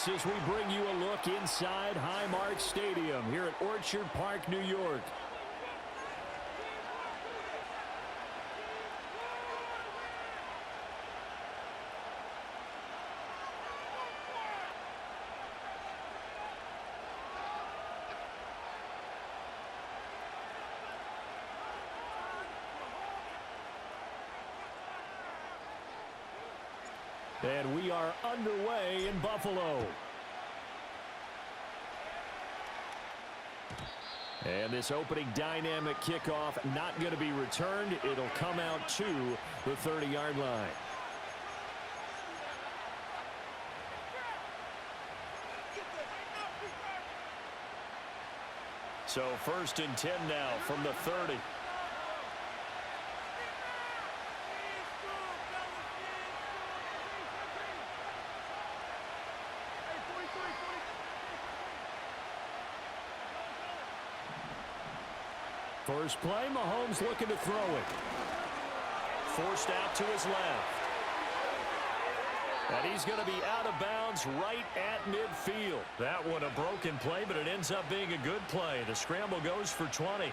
us as we bring you a look inside Highmark Stadium here at Orchard Park, New York. And we are underway in Buffalo. And this opening dynamic kickoff not going to be returned. It'll come out to the 30-yard line. So 1st and 10 now from the 30. First play, Mahomes looking to throw it. Forced out to his left. And he's going to be out of bounds right at midfield. That one a broken play, but it ends up being a good play. The scramble goes for 20.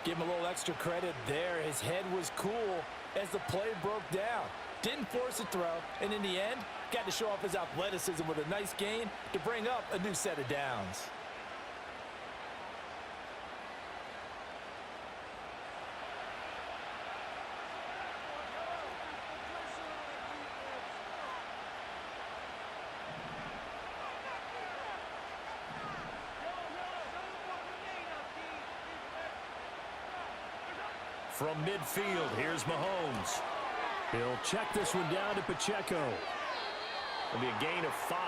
Give him a little extra credit there. His head was cool as the play broke down. Didn't force a throw, and in the end, got to show off his athleticism with a nice gain to bring up a new set of downs. From midfield, here's Mahomes. He'll check this one down to Pacheco. It'll be a gain of 5,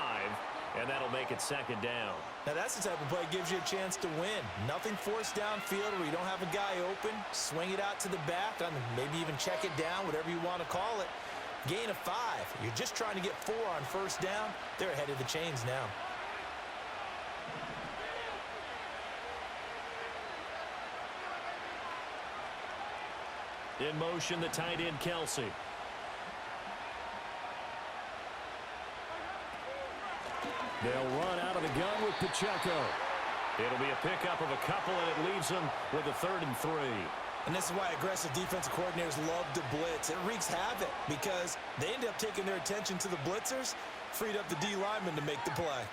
and that'll make it 2nd down. Now that's the type of play that gives you a chance to win. Nothing forced downfield where you don't have a guy open. Swing it out to the back, maybe even check it down, whatever you want to call it. Gain of 5. You're just trying to get 4 on 1st down. They're ahead of the chains now. In motion, the tight end, Kelsey. They'll run out of the gun with Pacheco. It'll be a pickup of a couple, and it leaves them with a 3rd and 3. And this is why aggressive defensive coordinators love to blitz. It wreaks havoc because they end up taking their attention to the blitzers, freed up the D lineman to make the play.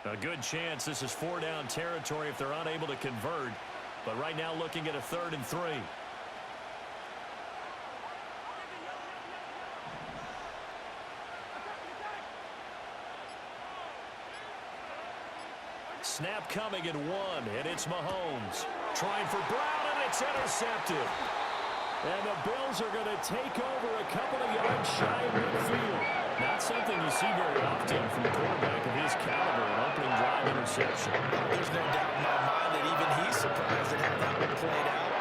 A good chance this is 4-down territory if they're unable to convert. But right now looking at a 3rd and 3. Snap coming at 1, and it's Mahomes. Trying for Brown, and it's intercepted. And the Bills are going to take over a couple of yards shy of midfield. Not something you see very often from a quarterback of his caliber, an opening drive interception. There's no doubt in my mind that even he's surprised at how that one played out.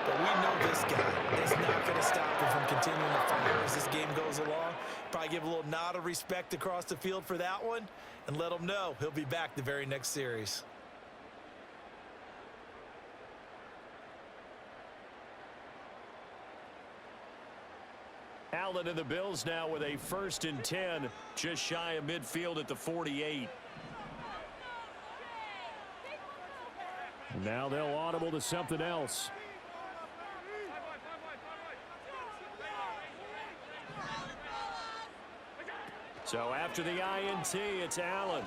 But we know this guy is not going to stop him from continuing to fire as this game goes along. Probably give a little nod of respect across the field for that one and let him know he'll be back the very next series. Allen and the Bills now with a 1st and 10, just shy of midfield at the 48. Now they'll audible to something else. So after the INT, it's Allen.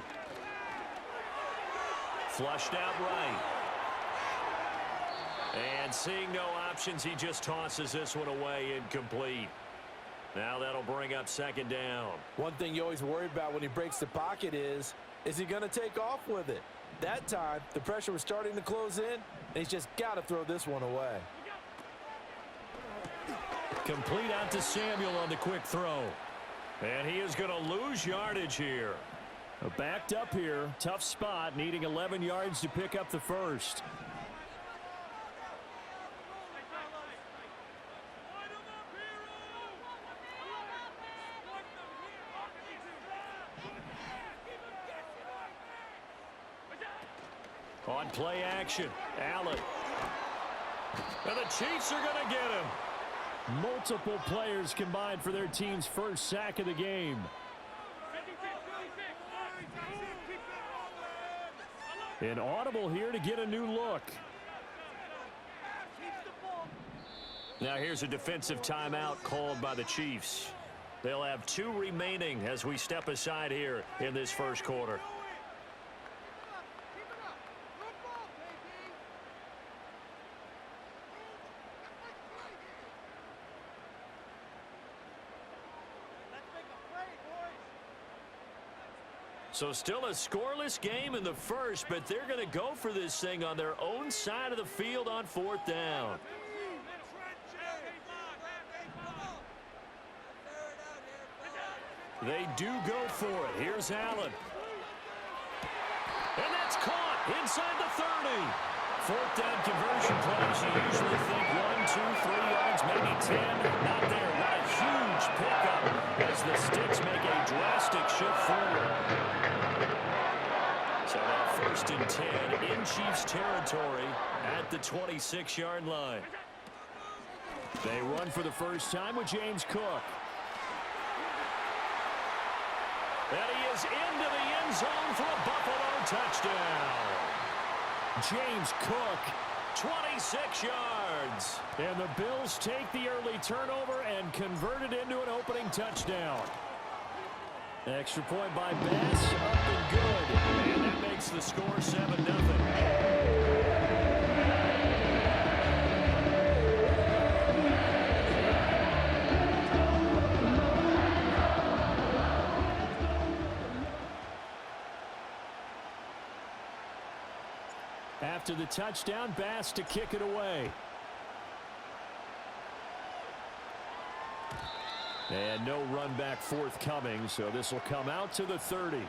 Flushed out right. And seeing no options, he just tosses this one away, incomplete. Now that'll bring up 2nd down. One thing you always worry about when he breaks the pocket is he going to take off with it? That time, the pressure was starting to close in, and he's just got to throw this one away. Complete out to Samuel on the quick throw. And he is going to lose yardage here. Backed up here, tough spot, needing 11 yards to pick up the 1st. On play action, Allen. And the Chiefs are going to get him. Multiple players combined for their team's first sack of the game. An audible here to get a new look. Now here's a defensive timeout called by the Chiefs. They'll have 2 remaining as we step aside here in this first quarter. So still a scoreless game in the first, but they're going to go for this thing on their own side of the field on 4th down. They do go for it. Here's Allen. And that's caught inside the 30. 4th down conversion plays. You usually think 1, 2, 3 yards, maybe 10. Not there. What a huge pickup as the Sticks make a drastic shift forward. So now 1st and 10 in Chiefs territory at the 26-yard line. They run for the first time with James Cook. And he is into the end zone for a Buffalo touchdown. James Cook, 26 yards. And the Bills take the early turnover and convert it into an opening touchdown. Extra point by Bass, up and good. And that makes the score 7-0. After the touchdown, Bass to kick it away. And no run back forthcoming, so this will come out to the 30.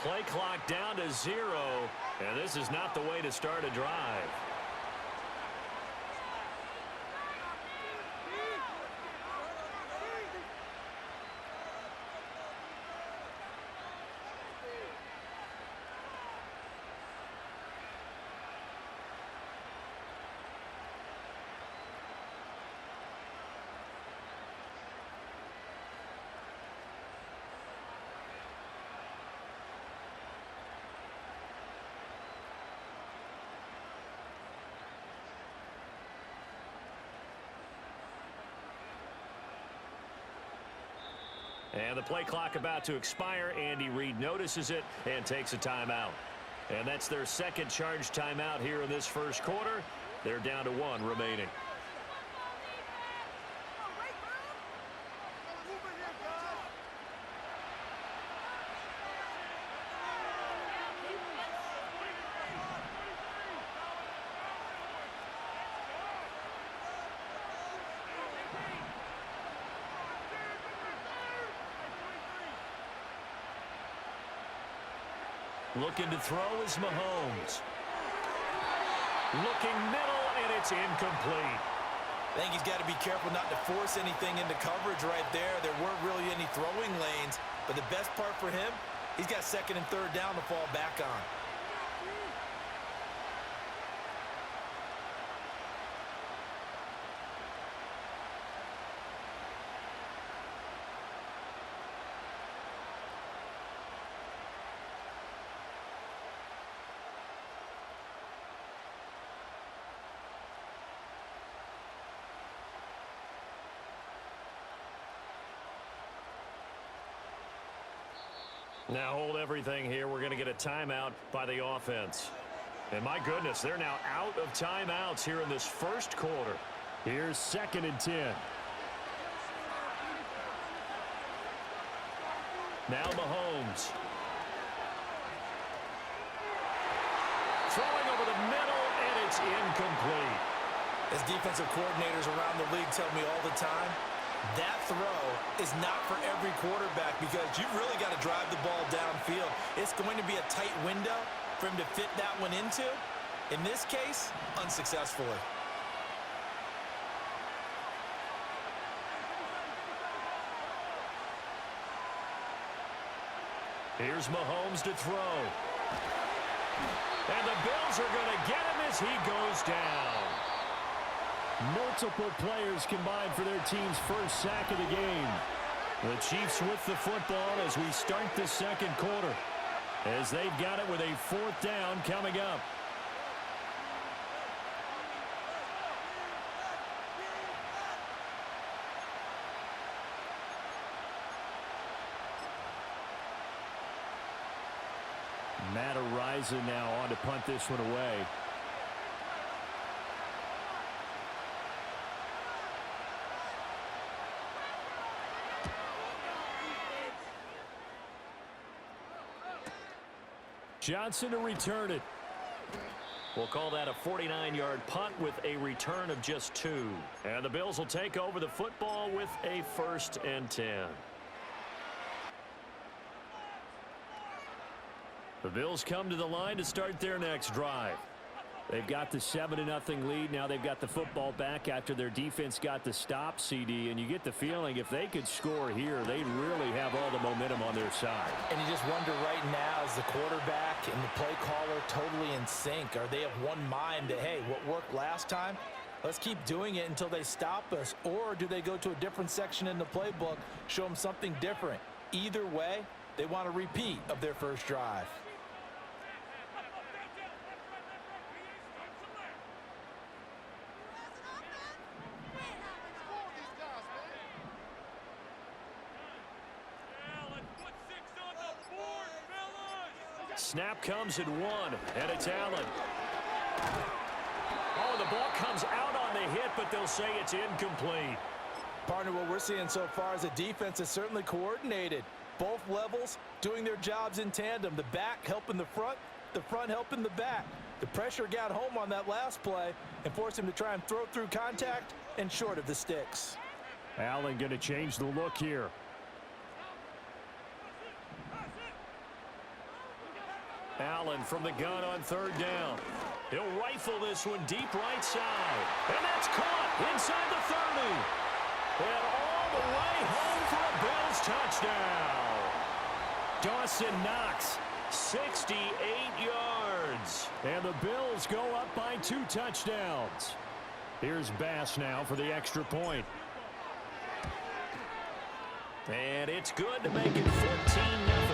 Play clock down to 0, and this is not the way to start a drive. And the play clock about to expire. Andy Reid notices it and takes a timeout. And that's their second charge timeout here in this first quarter. They're down to 1 remaining. Looking to throw is Mahomes. Looking middle, and it's incomplete. I think he's got to be careful not to force anything into coverage right there. There weren't really any throwing lanes, but the best part for him, He's got second and third down to fall back on. Now hold everything here. We're going to get a timeout by the offense. And my goodness, they're now out of timeouts here in this first quarter. Here's 2nd and 10. Now Mahomes. Throwing over the middle, and it's incomplete. As defensive coordinators around the league tell me all the time, that throw is not for every quarterback because you've really got to drive the ball downfield. It's going to be a tight window for him to fit that one into. In this case, unsuccessfully. Here's Mahomes to throw. And the Bills are going to get him as he goes down. Multiple players combined for their team's first sack of the game. The Chiefs with the football as we start the second quarter, as they've got it with a 4th down coming up. Matt Araiza now on to punt this one away. Johnson to return it. We'll call that a 49-yard punt with a return of just 2. And the Bills will take over the football with a 1st and 10. The Bills come to the line to start their next drive. They've got the 7-0 lead. Now they've got the football back after their defense got the stop, CD. And you get the feeling if they could score here, they'd really have all the momentum on their side. And you just wonder right now, is the quarterback and the play caller totally in sync? Are they of one mind that, hey, what worked last time, let's keep doing it until they stop us? Or do they go to a different section in the playbook, show them something different? Either way, they want a repeat of their first drive. Snap comes at 1, and it's Allen. Oh, the ball comes out on the hit, but they'll say it's incomplete. Partner, what we're seeing so far is a defense that's certainly coordinated. Both levels doing their jobs in tandem. The back helping the front helping the back. The pressure got home on that last play and forced him to try and throw through contact and short of the sticks. Allen going to change the look here. Allen from the gun on 3rd down. He'll rifle this one deep right side. And that's caught inside the 30. And all the way home for a Bills touchdown. Dawson Knox, 68 yards. And the Bills go up by 2 touchdowns. Here's Bass now for the extra point. And it's good to make it 14-0.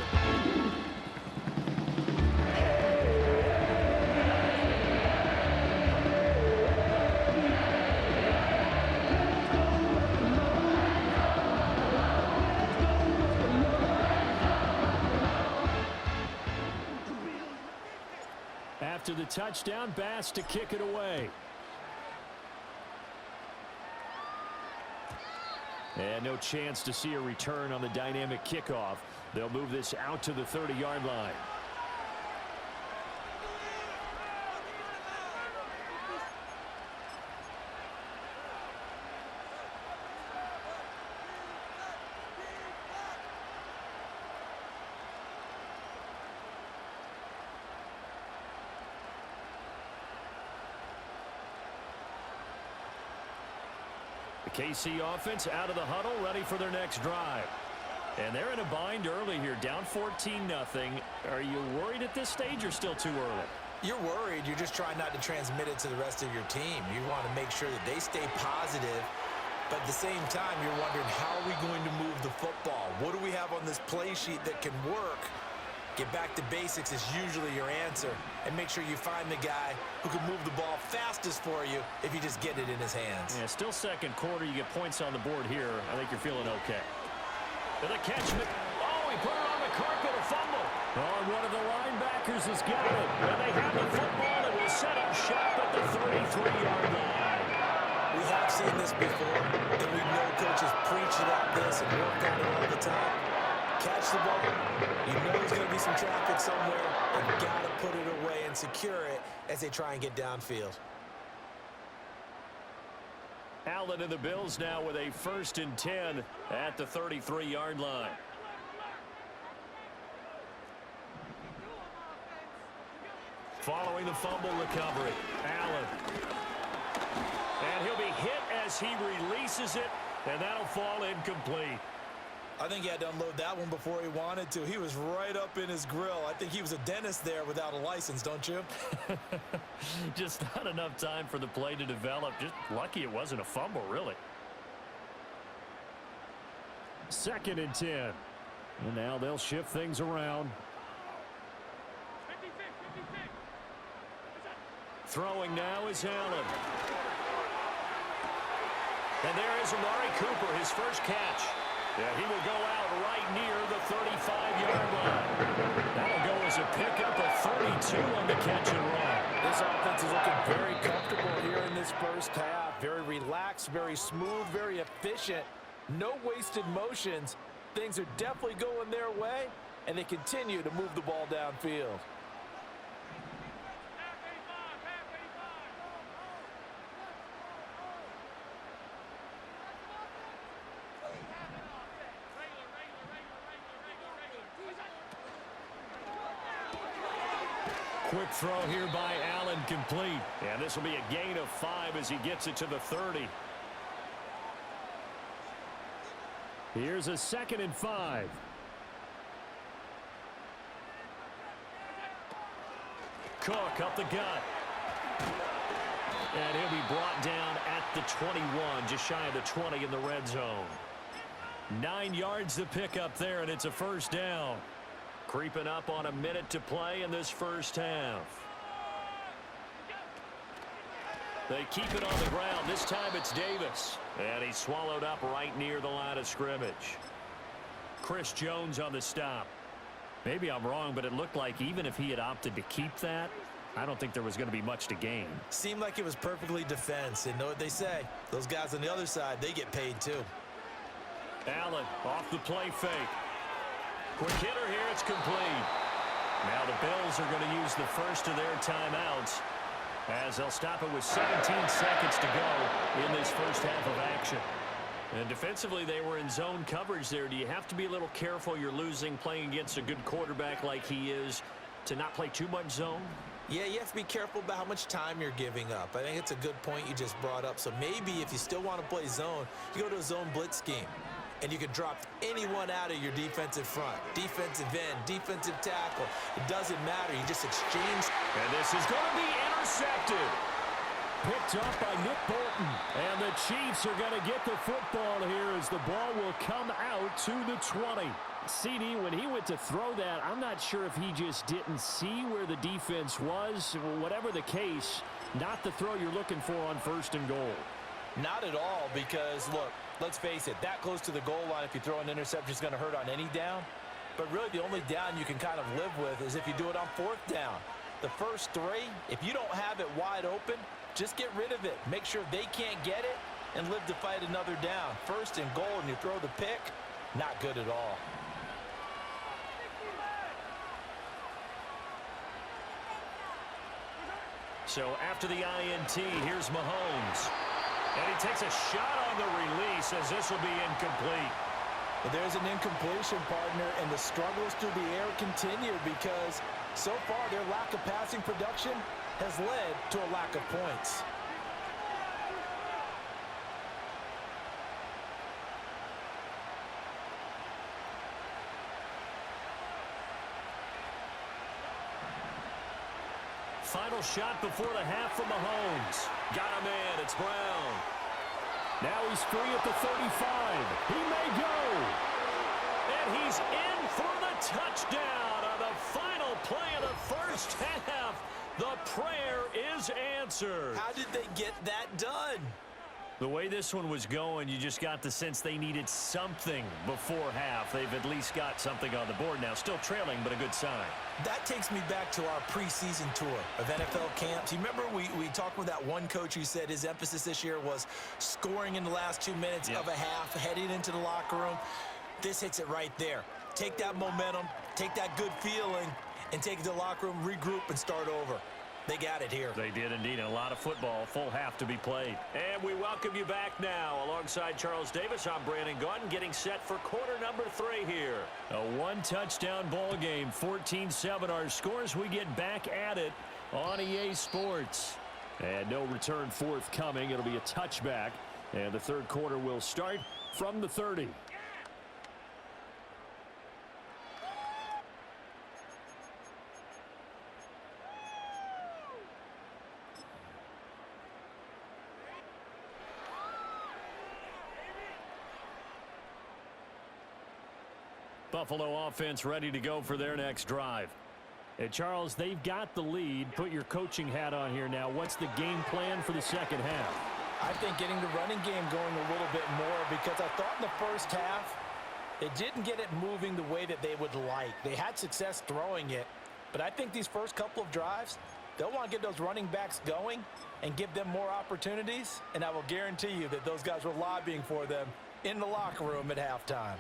After the touchdown, Bass to kick it away. And no chance to see a return on the dynamic kickoff. They'll move this out to the 30-yard line. The KC offense out of the huddle, ready for their next drive. And they're in a bind early here, down 14-0. Are you worried at this stage or still too early? You're worried. You're just trying not to transmit it to the rest of your team. You want to make sure that they stay positive, but at the same time, you're wondering, how are we going to move the football? What do we have on this play sheet that can work? Get back to basics is usually your answer, and make sure you find the guy who can move the ball fastest for you if you just get it in his hands. Yeah, still second quarter. You get points on the board here. I think you're feeling okay. To the catch. Oh, he put it on the carpet, a fumble. Oh, and one of the linebackers has got it. And they have the football. It will set up shop at the 33-yard line. We have seen this before, and we know coaches preach about this and work on it all the time. Catch the ball. You know there's going to be some traffic somewhere, and got to put it away and secure it as they try and get downfield. Allen and the Bills now with a 1st and 10 at the 33-yard line. Following the fumble recovery, Allen. And he'll be hit as he releases it, and that'll fall incomplete. I think he had to unload that one before he wanted to. He was right up in his grill. I think he was a dentist there without a license, don't you? Just not enough time for the play to develop. Just lucky it wasn't a fumble, really. 2nd and 10. And now they'll shift things around. Throwing now is Allen. And there is Amari Cooper, his first catch. Yeah, he will go out right near the 35-yard line. That'll go as a pickup of 32 on the catch and run. This offense is looking very comfortable here in this first half. Very relaxed, very smooth, very efficient. No wasted motions. Things are definitely going their way, and they continue to move the ball downfield. Quick throw here by Allen, complete. And this will be a gain of 5 as he gets it to the 30. Here's a 2nd and 5. Cook up the gut. And he'll be brought down at the 21, just shy of the 20 in the red zone. 9 yards to pick up there, and it's a 1st down. Creeping up on a minute to play in this first half. They keep it on the ground. This time it's Davis. And he's swallowed up right near the line of scrimmage. Chris Jones on the stop. Maybe I'm wrong, but it looked like even if he had opted to keep that, I don't think there was going to be much to gain. Seemed like it was perfectly defense. And know what they say? Those guys on the other side, they get paid too. Allen off the play fake. Quick hitter here, it's complete. Now the Bills are going to use the first of their timeouts as they'll stop it with 17 seconds to go in this first half of action. And defensively, they were in zone coverage there. Do you have to be a little careful? You're losing playing against a good quarterback like he is to not play too much zone? Yeah, you have to be careful about how much time you're giving up. I think it's a good point you just brought up. So maybe if you still want to play zone, you go to a zone blitz scheme. And you can drop anyone out of your defensive front. Defensive end, defensive tackle. It doesn't matter. You just exchange. And this is going to be intercepted. Picked up by Nick Bolton. And the Chiefs are going to get the football here as the ball will come out to the 20. CD, when he went to throw that, I'm not sure if he just didn't see where the defense was. Whatever the case, not the throw you're looking for on 1st and goal. Not at all, because, look, let's face it, that close to the goal line, if you throw an interception, is going to hurt on any down. But really, the only down you can kind of live with is if you do it on 4th down. The first 3, if you don't have it wide open, just get rid of it. Make sure they can't get it and live to fight another down. 1st and goal, and you throw the pick, not good at all. So after the INT, here's Mahomes. And he takes a shot on the release as this will be incomplete. But there's an incompletion, partner, and the struggles through the air continue because so far their lack of passing production has led to a lack of points. final shot before the half from Mahomes. Got him in. It's Brown. Now he's free at the 35. He may go. And he's in for the touchdown on the final play of the first half. The prayer is answered. How did they get that done? The way this one was going, you just got the sense they needed something before half. They've at least got something on the board now. Still trailing, but a good sign. That takes me back to our preseason tour of NFL camps. You remember we talked with that one coach who said his emphasis this year was scoring in the last 2 minutes of a half, heading into the locker room. This hits it right there. Take that momentum, take that good feeling, and take it to the locker room, regroup, and start over. They got it here. They did indeed. And a lot of football, full half to be played. And we welcome you back now. Alongside Charles Davis, I'm Brandon Gaudin, getting set for quarter number 3 here. A one-touchdown ball game, 14-7 our scores. We get back at it on EA Sports. And no return forthcoming. It'll be a touchback. And the third quarter will start from the 30. Buffalo offense ready to go for their next drive. And Charles, they've got the lead. Put your coaching hat on here now. What's the game plan for the second half? I think getting the running game going a little bit more, because I thought in the first half they didn't get it moving the way that they would like. They had success throwing it, but I think these first couple of drives, they'll want to get those running backs going and give them more opportunities, and I will guarantee you that those guys were lobbying for them in the locker room at halftime.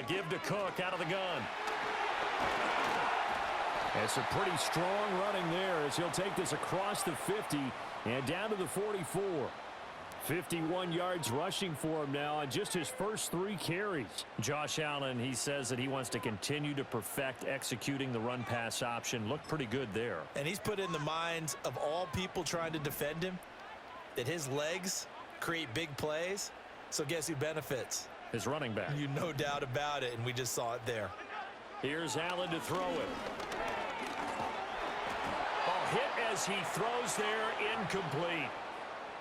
Give to Cook out of the gun. It's a pretty strong running there as he'll take this across the 50 and down to the 44. 51 yards rushing for him now on just his first 3 carries. Josh Allen, he says that he wants to continue to perfect executing the run-pass option. Looked pretty good there. And he's put in the minds of all people trying to defend him that his legs create big plays. So guess who benefits? His running back. You no doubt about it, and we just saw it there. Here's Allen to throw it. Oh, hit as he throws there, incomplete.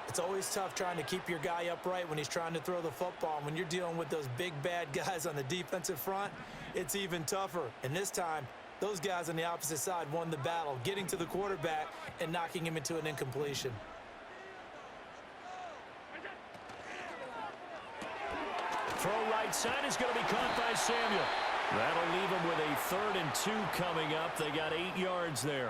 It's always tough trying to keep your guy upright when he's trying to throw the football. When you're dealing with those big, bad guys on the defensive front, it's even tougher. And this time, those guys on the opposite side won the battle, getting to the quarterback and knocking him into an incompletion. Throw right side is going to be caught by Samuel. That'll leave him with a 3rd and 2 coming up. They got 8 yards there.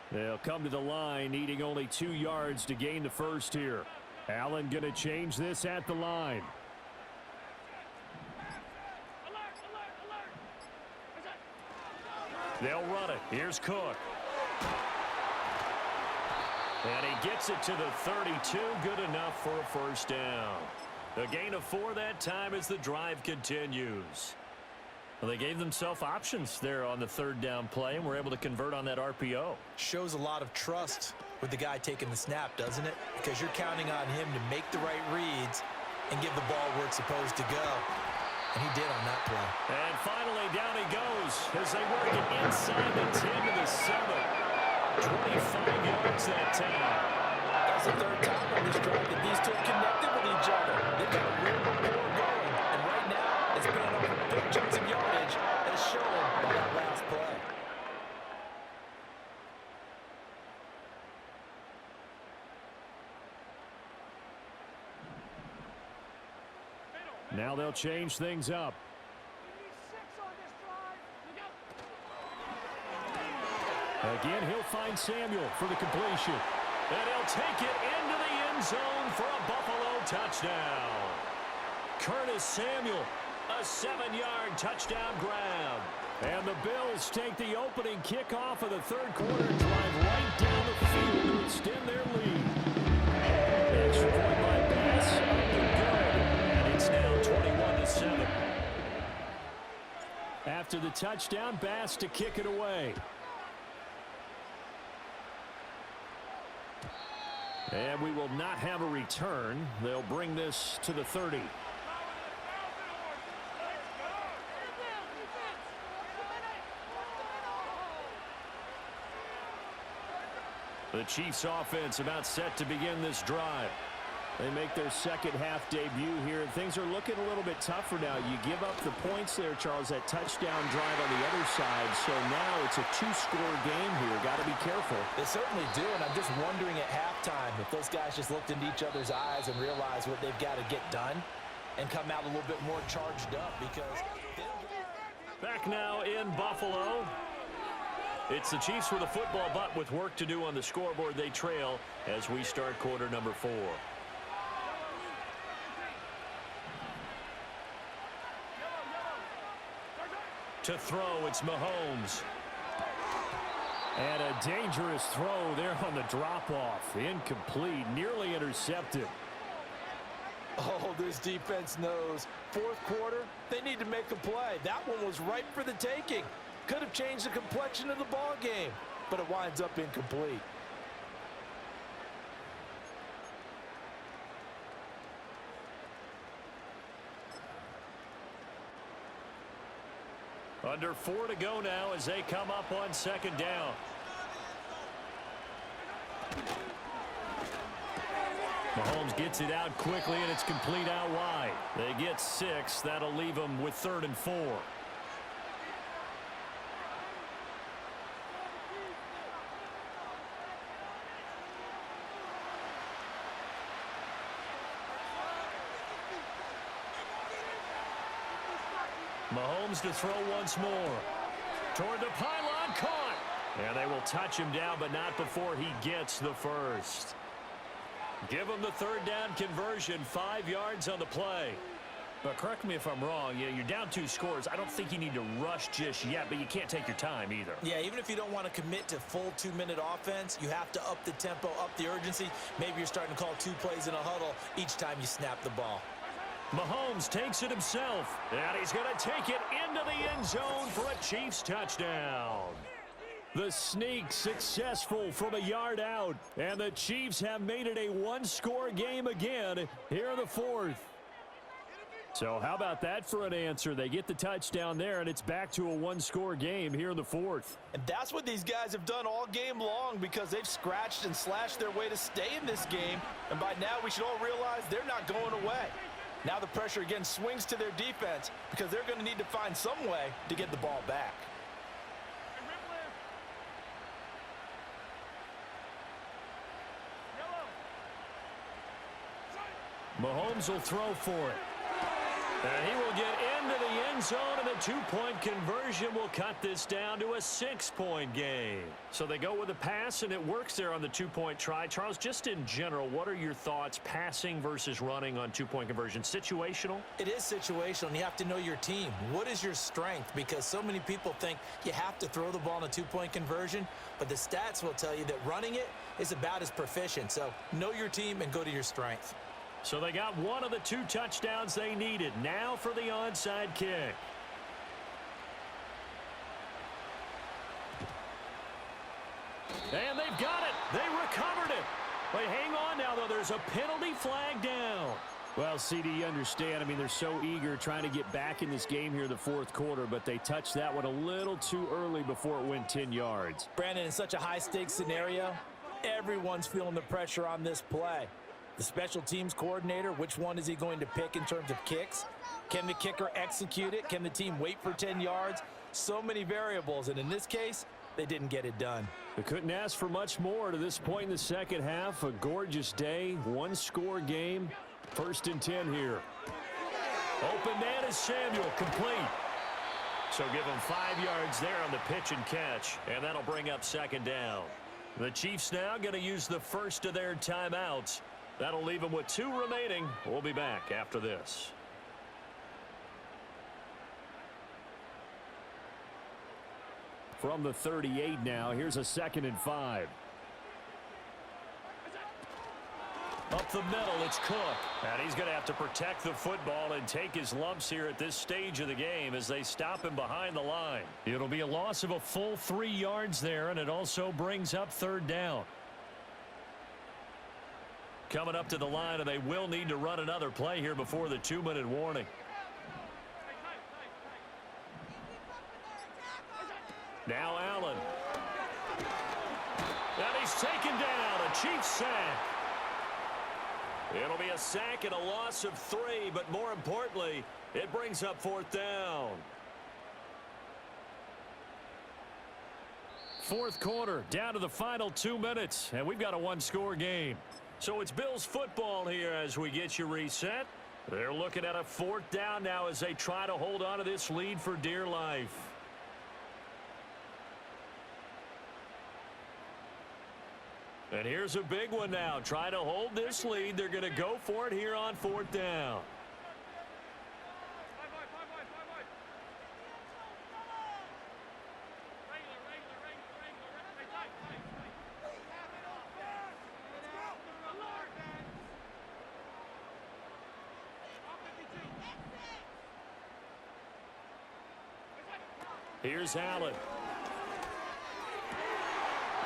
They'll come to the line, needing only 2 yards to gain the first here. Allen going to change this at the line. They'll run it. Here's Cook. And he gets it to the 32. Good enough for a first down. A gain of 4 that time as the drive continues. Well, they gave themselves options there on the 3rd down play and were able to convert on that RPO. Shows a lot of trust with the guy taking the snap, doesn't it? Because you're counting on him to make the right reads and give the ball where it's supposed to go. And he did on that play. And finally, down he goes as they work it inside the 10 to the 7. 25 yards that time. That's the 3rd time on this drive that these two connected with each other. They've got a real rapport going. And right now, it's been over big chunks of yardage as shown by that last play. Now they'll change things up. Again, he'll find Samuel for the completion. And he'll take it into the end zone for a Buffalo touchdown. Curtis Samuel, a 7-yard touchdown grab. And the Bills take the opening kickoff of the 3rd quarter, drive right down the field to extend their lead. Extra point by Bass, good. And it's now 21-7. After the touchdown, Bass to kick it away. And we will not have a return. They'll bring this to the 30. The Chiefs offense about set to begin this drive. They make their second half debut here, and things are looking a little bit tougher now. You give up the points there, Charles, that touchdown drive on the other side. So now it's a two-score game here. Got to be careful. They certainly do, and I'm just wondering at halftime if those guys just looked into each other's eyes and realized what they've got to get done and come out a little bit more charged up because they don't get... Back now in Buffalo. It's the Chiefs with a football, but with work to do on the scoreboard, they trail as we start quarter number 4. To throw, it's Mahomes. And a dangerous throw there on the drop-off. Incomplete, nearly intercepted. Oh, this defense knows. Fourth quarter, they need to make a play. That one was ripe for the taking. Could have changed the complexion of the ball game, but it winds up incomplete. Under 4 to go now as they come up on second down. Mahomes gets it out quickly, and it's complete out wide. They get 6. That'll leave them with 3rd and 4. Mahomes to throw once more. Toward the pylon, caught. And they will touch him down, but not before he gets the first. Give him the 3rd down conversion, 5 yards on the play. But correct me if I'm wrong, you're down 2 scores. I don't think you need to rush just yet, but you can't take your time either. Yeah, even if you don't want to commit to full 2-minute offense, you have to up the tempo, up the urgency. Maybe you're starting to call 2 plays in a huddle each time you snap the ball. Mahomes takes it himself, and he's going to take it into the end zone for a Chiefs touchdown. The sneak successful from a yard out, and the Chiefs have made it a 1-score game again here in the 4th. So how about that for an answer? They get the touchdown there, and it's back to a 1-score game here in the 4th. And that's what these guys have done all game long because they've scratched and slashed their way to stay in this game. And by now, we should all realize they're not going away. Now the pressure again swings to their defense because they're going to need to find some way to get the ball back. Mahomes will throw for it. And he will get into the end zone, and the 2-point conversion will cut this down to a 6-point game. So they go with a pass, and it works there on the 2-point try. Charles, just in general, what are your thoughts passing versus running on 2-point conversion? Situational? It is situational, and you have to know your team. What is your strength? Because so many people think you have to throw the ball in a 2-point conversion, but the stats will tell you that running it is about as proficient. So know your team and go to your strength. So they got one of the 2 touchdowns they needed. Now for the onside kick. And they've got it. They recovered it. But hang on now, though. There's a penalty flag down. Well, CD, you understand. I mean, they're so eager trying to get back in this game here in the 4th quarter, but they touched that one a little too early before it went 10 yards. Brandon, in such a high-stakes scenario, everyone's feeling the pressure on this play. The special teams coordinator, which one is he going to pick in terms of kicks? Can the kicker execute it? Can the team wait for 10 yards? So many variables, and in this case, they didn't get it done. They couldn't ask for much more to this point in the second half. A gorgeous day, 1-score game. 1st and 10 here. Open man is Samuel, complete. So give him 5 yards there on the pitch and catch, and that'll bring up 2nd down. The Chiefs now going to use the first of their timeouts. That'll leave them with 2 remaining. We'll be back after this. From the 38 now, here's a 2nd and 5. Up the middle, it's Cook. And he's going to have to protect the football and take his lumps here at this stage of the game as they stop him behind the line. It'll be a loss of a full 3 yards there, and it also brings up 3rd down. Coming up to the line, and they will need to run another play here before the 2-minute warning. Now Allen. And he He's taken down. A Chiefs sack. It'll be a sack and a loss of 3, but more importantly, it brings up 4th down. 4th quarter, down to the final 2 minutes, and we've got a 1-score game. So it's Bills football here as we get you reset. They're looking at a 4th down now as they try to hold on to this lead for dear life. And here's a big one now. Try to hold this lead. They're going to go for it here on 4th down. Here's Allen.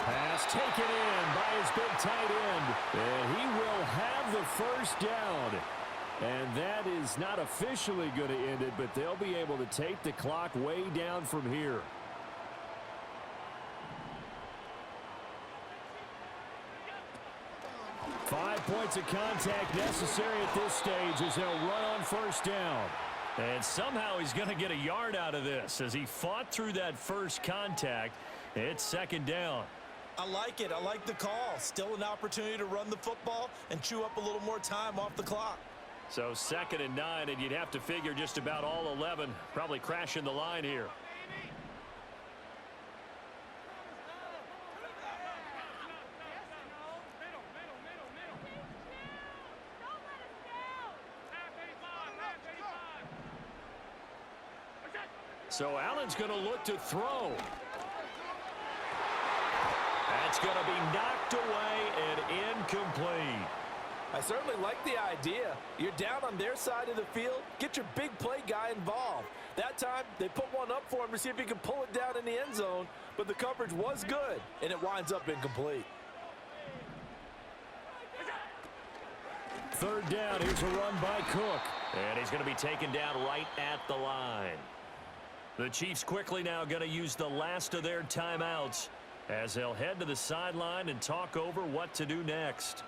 Pass taken in by his big tight end. And he will have the 1st down. And that is not officially going to end it, but they'll be able to take the clock way down from here. Five points of contact necessary at this stage as they'll run on 1st down. And somehow he's going to get a yard out of this as he fought through that first contact. It's 2nd down. I like it. I like the call. Still an opportunity to run the football and chew up a little more time off the clock. So 2nd and 9, and you'd have to figure just about all 11 probably crashing the line here. So Allen's going to look to throw. That's going to be knocked away and incomplete. I certainly like the idea. You're down on their side of the field. Get your big play guy involved. That time, they put one up for him to see if he can pull it down in the end zone, but the coverage was good, and it winds up incomplete. 3rd down. Here's a run by Cook. And he's going to be taken down right at the line. The Chiefs quickly now going to use the last of their timeouts as they'll head to the sideline and talk over what to do next.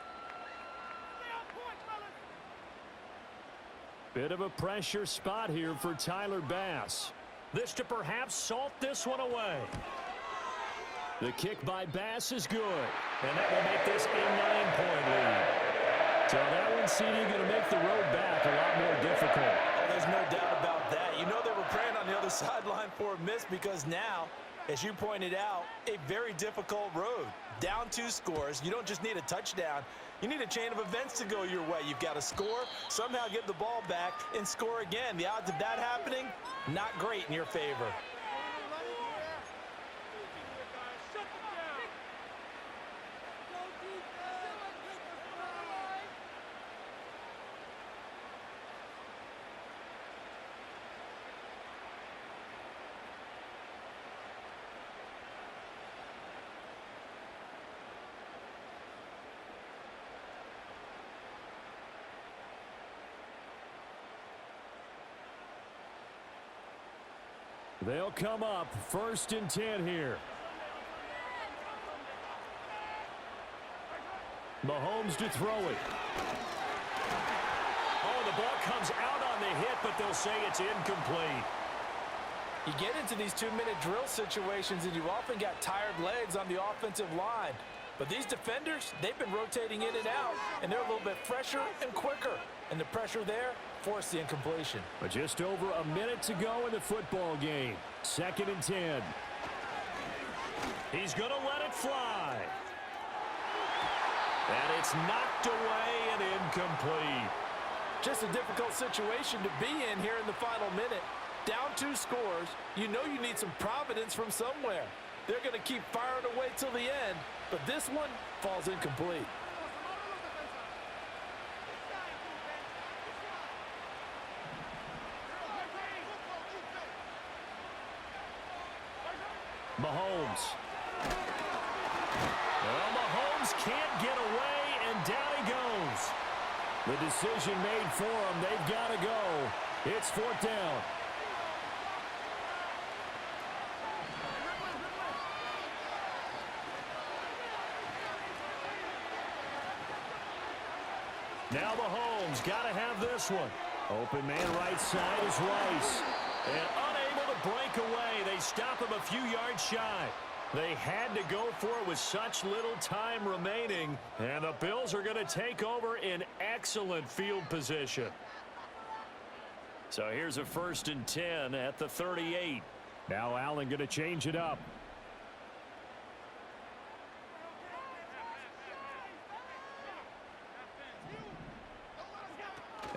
Bit of a pressure spot here for Tyler Bass. This to perhaps salt this one away. The kick by Bass is good, and that will make this a 9-point lead. So that one, CD, going to make the road back a lot more difficult. Oh, there's no doubt about that. You know they were praying on the other sideline for a miss because now, as you pointed out, a very difficult road. Down 2 scores. You don't just need a touchdown. You need a chain of events to go your way. You've got to score, somehow get the ball back, and score again. The odds of that happening, not great in your favor. They'll come up 1st and 10 here. Mahomes to throw it. Oh, the ball comes out on the hit, but they'll say it's incomplete. You get into these 2-minute drill situations, and you often got tired legs on the offensive line. But these defenders, they've been rotating in and out, and they're a little bit fresher and quicker. And the pressure there forced the incompletion. But just over a minute to go in the football game. 2nd and 10. He's going to let it fly. And it's knocked away and incomplete. Just a difficult situation to be in here in the final minute. Down 2 scores, you know you need some providence from somewhere. They're going to keep firing away till the end, but this one falls incomplete. Mahomes. Well, Mahomes can't get away, and down he goes. The decision made for him. They've got to go. It's 4th down. Now Mahomes got to have this one. Open man right side is Rice. And unable to break away. They stop him a few yards shy. They had to go for it with such little time remaining. And the Bills are going to take over in excellent field position. So here's a 1st and 10 at the 38. Now Allen going to change it up.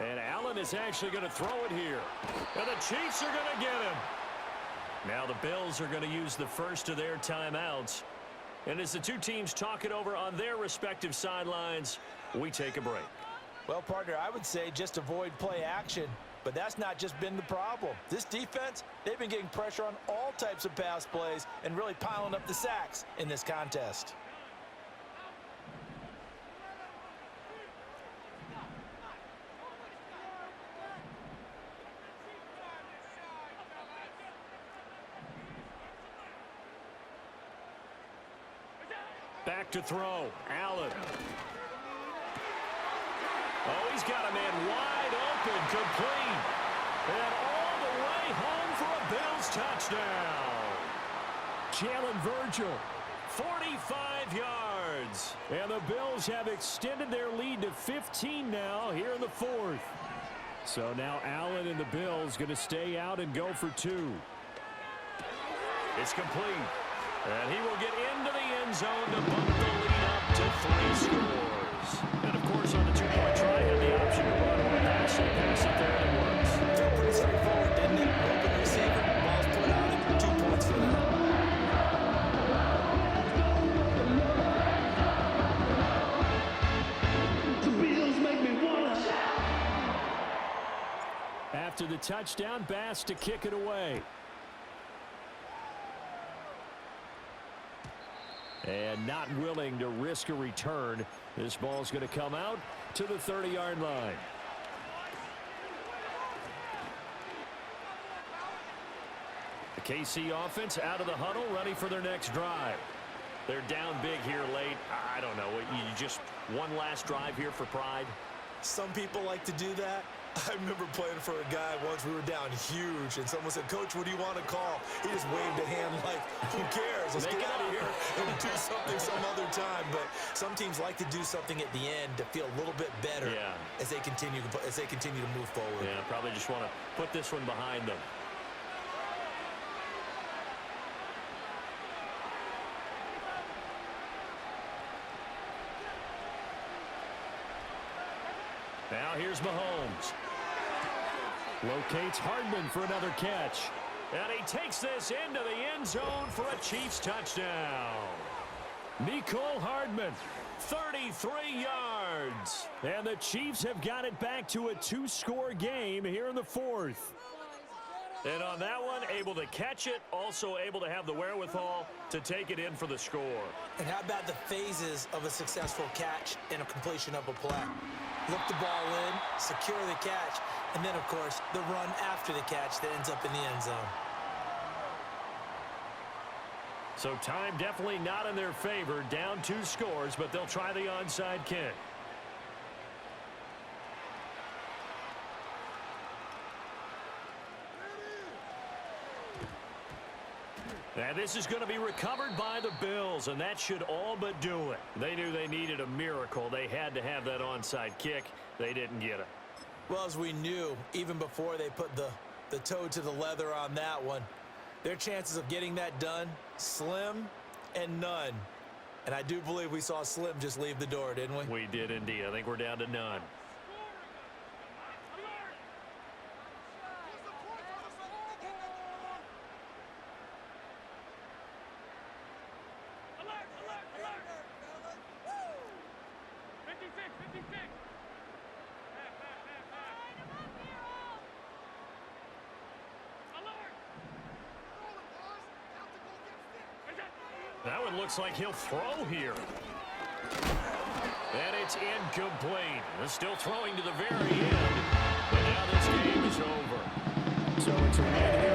And Allen is actually going to throw it here. And the Chiefs are going to get him. Now the Bills are going to use the first of their timeouts. And as the two teams talk it over on their respective sidelines, we take a break. Well, partner, I would say just avoid play action. But that's not just been the problem. This defense, they've been getting pressure on all types of pass plays and really piling up the sacks in this contest. Back to throw. Allen. Oh, he's got a man wide open, complete. And all the way home for a Bills touchdown. Jalen Virgil, 45 yards. And the Bills have extended their lead to 15 now here in the 4th. So now Allen and the Bills going to stay out and go for 2. It's complete. And he will get into the end zone to bump the lead up to 3 scores. And, of course, on the 2-point try, had the option to run or pass it. Pass it there, and it works. Felt pretty straightforward, didn't it? Open receiver, ball's put on it, 2 points for that. The Bills make me wanna shout. After the touchdown, Bass to kick it away. And not willing to risk a return. This ball's going to come out to the 30-yard line. The KC offense out of the huddle, ready for their next drive. They're down big here late. I don't know. You just one last drive here for pride? Some people like to do that. I remember playing for a guy once. We were down huge, and someone said, "Coach, what do you want to call?" He just waved a hand like, "Who cares? Let's get out of here and do something some other time." But some teams like to do something at the end to feel a little bit better as they continue to move forward. Yeah, probably just want to put this one behind them. Now here's Mahomes. Locates Hardman for another catch. And he takes this into the end zone for a Chiefs touchdown. Mecole Hardman, 33 yards. And the Chiefs have got it back to a 2-score game here in the 4th. And on that one, able to catch it, also able to have the wherewithal to take it in for the score. And how about the phases of a successful catch and a completion of a play? Look the ball in, secure the catch, and then, of course, the run after the catch that ends up in the end zone. So time definitely not in their favor. Down 2 scores, but they'll try the onside kick. And this is going to be recovered by the Bills, and that should all but do it. They knew they needed a miracle. They had to have that onside kick. They didn't get it. Well, as we knew, even before they put the toe to the leather on that one, their chances of getting that done, slim and none. And I do believe we saw Slim just leave the door, didn't we? We did indeed. I think we're down to none. That one looks like he'll throw here. And it's incomplete. They're still throwing to the very end. But now this game is over. So it's a win here.